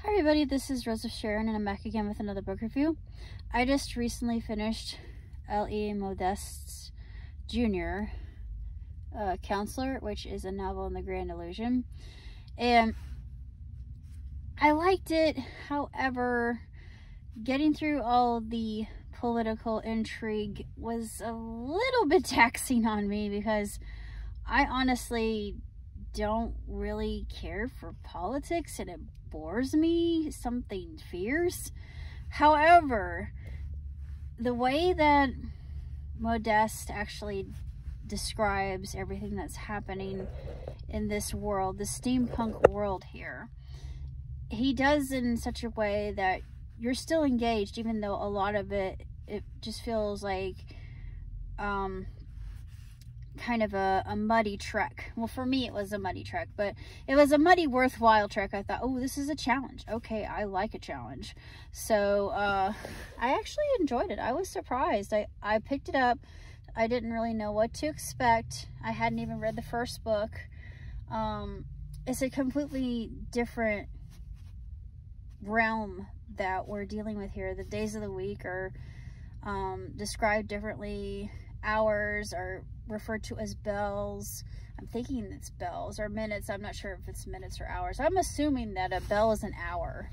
Hi everybody, this is Rose of Sharon and I'm back again with another book review. I just recently finished L.E. Modeste's Jr. Counsellor, which is a novel in the Grand Illusion. And I liked it, however, getting through all the political intrigue was a little bit taxing on me because I honestly don't really care for politics and it bores me, something fierce. However, the way that Modeste actually describes everything that's happening in this world, the steampunk world here, he does in such a way that you're still engaged, even though a lot of it just feels like kind of a muddy trek. Well, for me it was a muddy trek, but it was a muddy, worthwhile trek. I thought, oh, this is a challenge. Okay, I like a challenge. So I actually enjoyed it. I was surprised. I picked it up. I didn't really know what to expect. I hadn't even read the first book. It's a completely different realm that we're dealing with here. The days of the week are described differently. Hours are referred to as bells. I'm thinking it's bells or minutes. I'm not sure if it's minutes or hours. I'm assuming that a bell is an hour.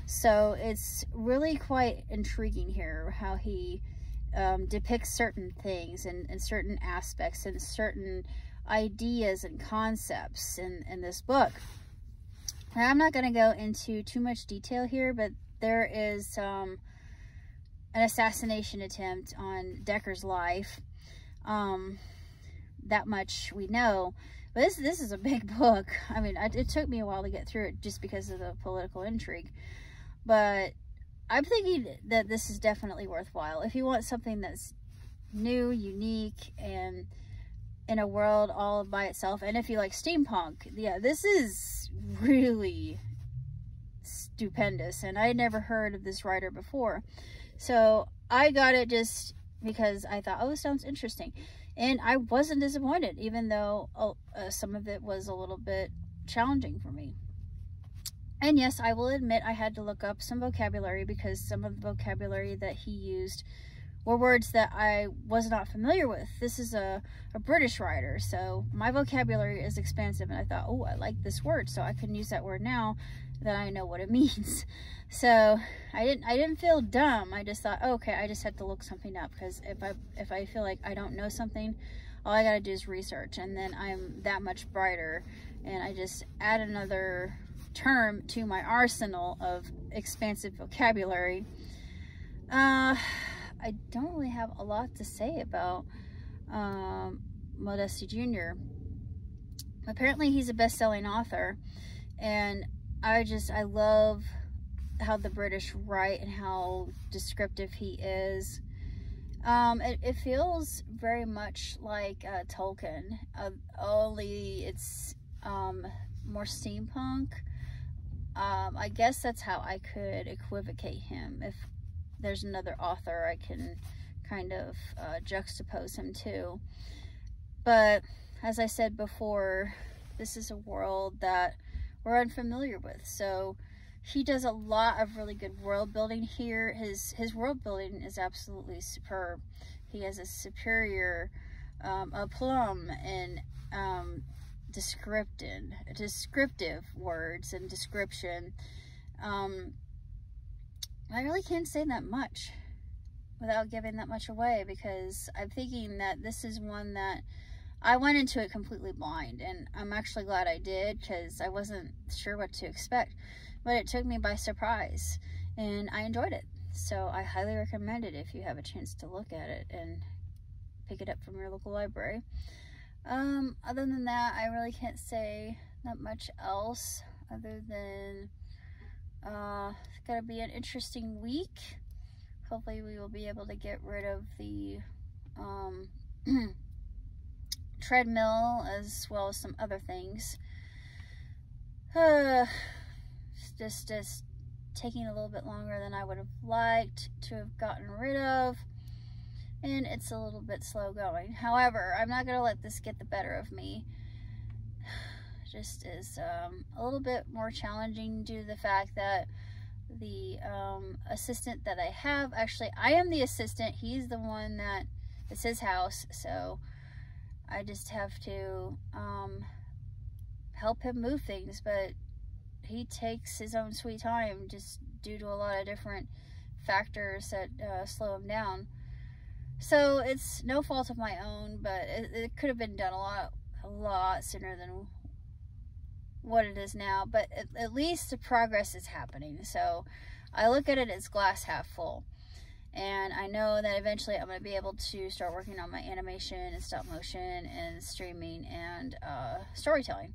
So it's really quite intriguing here how he depicts certain things and certain aspects and certain ideas and concepts in this book. And I'm not going to go into too much detail here, but there is an assassination attempt on Decker's life. That much we know, but this is a big book. I mean, it took me a while to get through it just because of the political intrigue, but I'm thinking that this is definitely worthwhile if you want something that's new, unique, and in a world all by itself. And if you like steampunk, yeah, this is really stupendous, and I had never heard of this writer before, so I got it just because I thought, oh, this sounds interesting. And I wasn't disappointed, even though some of it was a little bit challenging for me. And yes, I will admit I had to look up some vocabulary because some of the vocabulary that he used were words that I was not familiar with. This is a British writer, so my vocabulary is expansive, and I thought, oh, I like this word, so I can use that word now that I know what it means. So I didn't feel dumb. I just thought, oh, okay, I just have to look something up, because if I feel like I don't know something, all I gotta do is research, and then I'm that much brighter, and I just add another term to my arsenal of expansive vocabulary. I don't really have a lot to say about Modeste Jr. Apparently he's a best-selling author, and I love how the British write and how descriptive he is. It feels very much like Tolkien, only it's more steampunk. I guess that's how I could equivocate him. If there's another author I can kind of juxtapose him to. But as I said before, this is a world that we're unfamiliar with, so he does a lot of really good world building here. His world building is absolutely superb. He has a superior aplomb and descriptive words and description. I really can't say that much without giving that much away, because I'm thinking that this is one that I went into it completely blind, and I'm actually glad I did, because I wasn't sure what to expect, but it took me by surprise and I enjoyed it. So I highly recommend it if you have a chance to look at it and pick it up from your local library. Other than that, I really can't say not much else other than it's gonna be an interesting week. Hopefully we will be able to get rid of the treadmill as well as some other things. It's just taking a little bit longer than I would have liked to have gotten rid of, and it's a little bit slow going. However, I'm not gonna let this get the better of me. just is a little bit more challenging due to the fact that the assistant that I have, actually I am the assistant, he's the one that, it's his house, so I just have to help him move things, but he takes his own sweet time just due to a lot of different factors that slow him down. So it's no fault of my own, but it could have been done a lot sooner than what it is now, but at least the progress is happening. So I look at it as glass half full, and I know that eventually I'm going to be able to start working on my animation and stop motion and streaming and storytelling.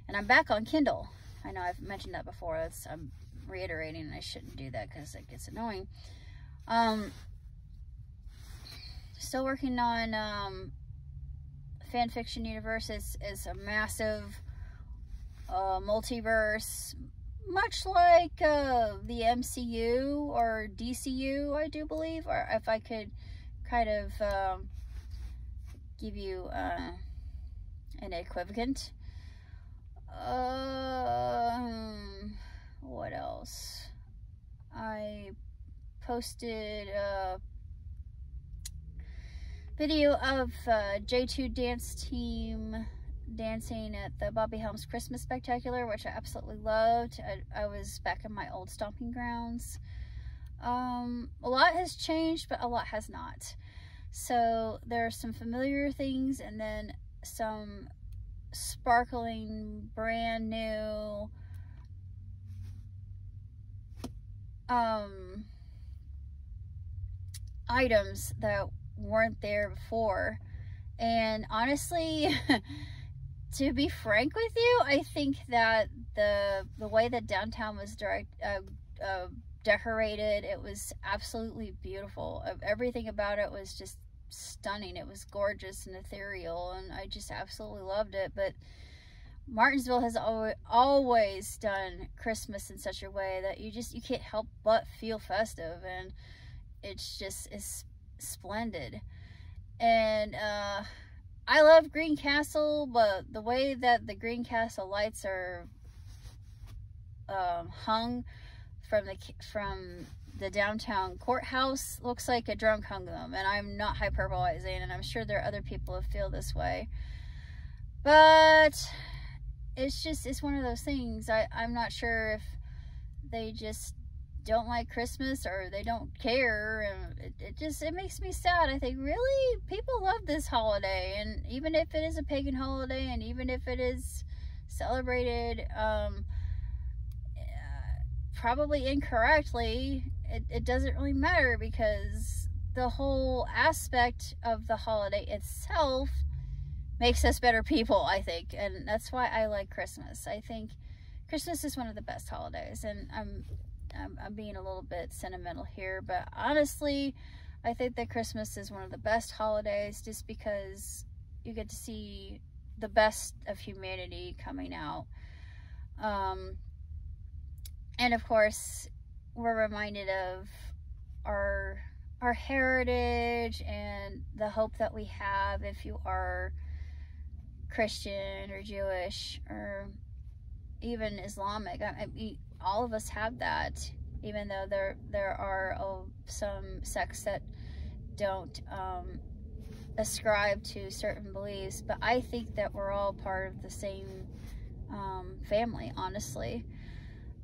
And I'm back on Kindle. I know I've mentioned that before. I'm reiterating, and I shouldn't do that because it gets annoying. Still working on Fanfiction Universe. Is a massive multiverse, much like the MCU or DCU, I do believe. Or if I could kind of give you an equivalent. What else? I posted a video of J2 dance team dancing at the Bobby Helms Christmas Spectacular, which I absolutely loved. I was back in my old stomping grounds. A lot has changed, but a lot has not. So there are some familiar things, and then some sparkling, brand new items that weren't there before. And honestly, to be frank with you, I think that the way that downtown was decorated, it was absolutely beautiful. Everything about it was just stunning. It was gorgeous and ethereal, and I just absolutely loved it. But Martinsville has always done Christmas in such a way that you can't help but feel festive, and it's splendid. And I love Green Castle, but the way that the Green Castle lights are hung from the downtown courthouse looks like a drunk hung them, and I'm not hyperbolizing, and I'm sure there are other people who feel this way, but it's one of those things. I'm not sure if they just don't like Christmas or they don't care, and it makes me sad. I think, really, people love this holiday, and even if it is a pagan holiday, and even if it is celebrated probably incorrectly, it doesn't really matter, because the whole aspect of the holiday itself makes us better people, I think. And that's why I like Christmas. I think Christmas is one of the best holidays, and I'm being a little bit sentimental here, but honestly, I think that Christmas is one of the best holidays, just because you get to see the best of humanity coming out. And of course, we're reminded of our heritage and the hope that we have if you are Christian or Jewish or even Islamic. I mean, all of us have that, even though there are some sects that don't ascribe to certain beliefs. But I think that we're all part of the same family, honestly,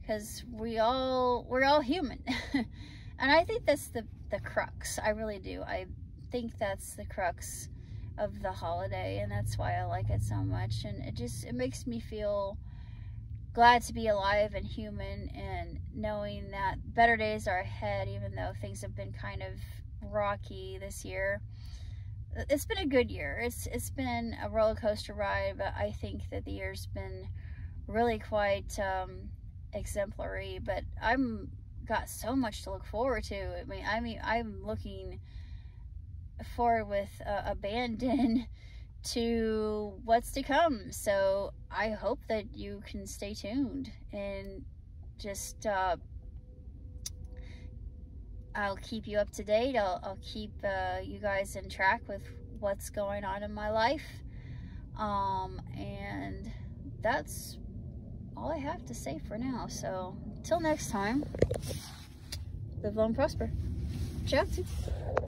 because we're all human. And I think that's the crux. I really do. I think that's the crux of the holiday, and that's why I like it so much. And it makes me feel glad to be alive and human, and knowing that better days are ahead, even though things have been kind of rocky this year. It's been a good year. It's been a roller coaster ride, but I think that the year's been really quite exemplary. But I'm got so much to look forward to. I mean, I'm looking forward with abandon to what's to come. So I hope that you can stay tuned, and just I'll keep you up to date. I'll keep you guys in track with what's going on in my life, and that's all I have to say for now. So till next time, live long, prosper. Ciao.